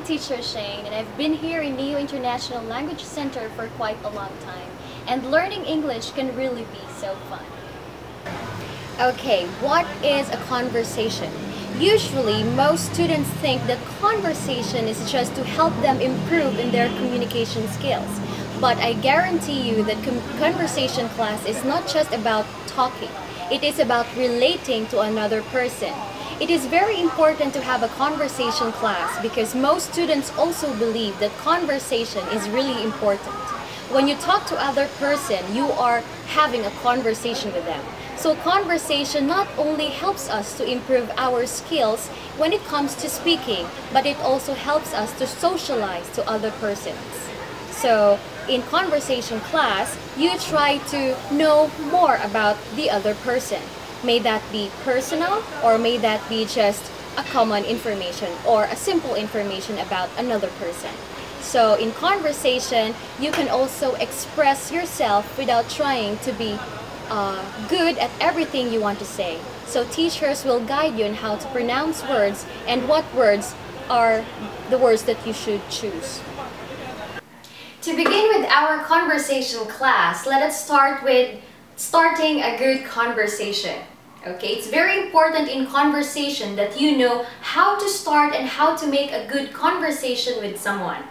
I'm teacher Shayne, and I've been here in Neo International Language Center for quite a long time. And learning English can really be so fun. Okay, what is a conversation? Usually, most students think that conversation is just to help them improve in their communication skills. But I guarantee you that conversation class is not just about talking. It is about relating to another person. It is very important to have a conversation class because most students also believe that conversation is really important. When you talk to other person, you are having a conversation with them. So conversation not only helps us to improve our skills when it comes to speaking, but it also helps us to socialize to other persons. So in conversation class, you try to know more about the other person. May that be personal or may that be just a common information or a simple information about another person. So in conversation, you can also express yourself without trying to be good at everything you want to say. So teachers will guide you on how to pronounce words and what words are the words that you should choose. To begin with our conversation class, let us start with starting a good conversation. Okay, it's very important in conversation that you know how to start and how to make a good conversation with someone.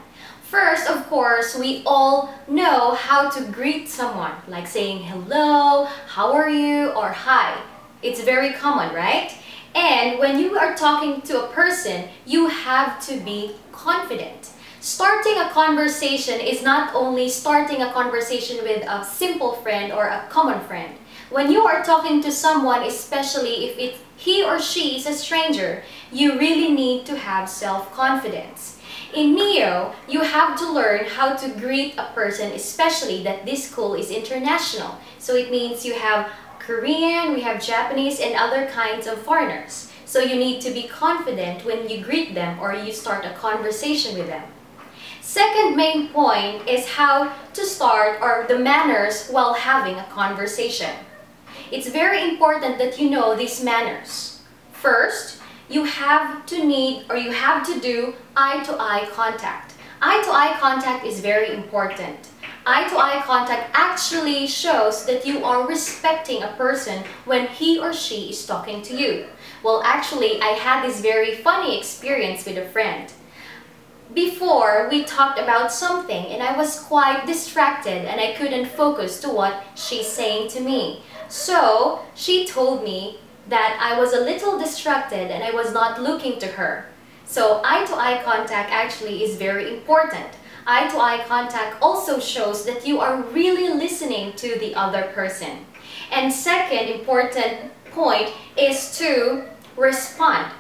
First, of course, we all know how to greet someone, like saying hello, how are you, or hi. It's very common, right? And when you are talking to a person, you have to be confident. Starting a conversation is not only starting a conversation with a simple friend or a common friend. When you are talking to someone, especially if he or she is a stranger, you really need to have self-confidence. In NEO, you have to learn how to greet a person, especially that this school is international. So it means you have Korean, we have Japanese, and other kinds of foreigners. So you need to be confident when you greet them or you start a conversation with them. Second main point is how to start or the manners while having a conversation. It's very important that you know these manners. First, you have to do eye-to-eye contact. Eye-to-eye contact is very important. Eye-to-eye contact actually shows that you are respecting a person when he or she is talking to you. Well, actually, I had this very funny experience with a friend. Before, we talked about something and I was quite distracted and I couldn't focus to what she's saying to me. So, she told me that I was a little distracted and I was not looking to her. So, eye-to-eye contact actually is very important. Eye-to-eye contact also shows that you are really listening to the other person. And second important point is to respond.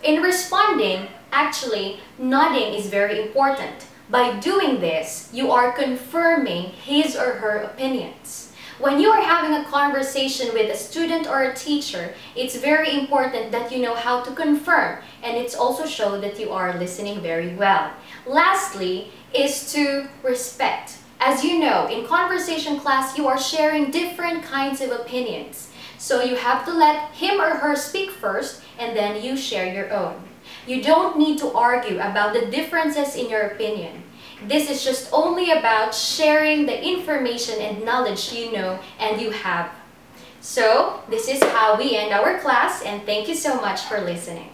In responding, actually, nodding is very important. By doing this, you are confirming his or her opinions. When you are having a conversation with a student or a teacher, it's very important that you know how to confirm, and it's also show that you are listening very well. Lastly, is to respect. As you know, in conversation class, you are sharing different kinds of opinions. So you have to let him or her speak first, and then you share your own. You don't need to argue about the differences in your opinion. This is just only about sharing the information and knowledge you know and you have. So, this is how we end our class, and thank you so much for listening.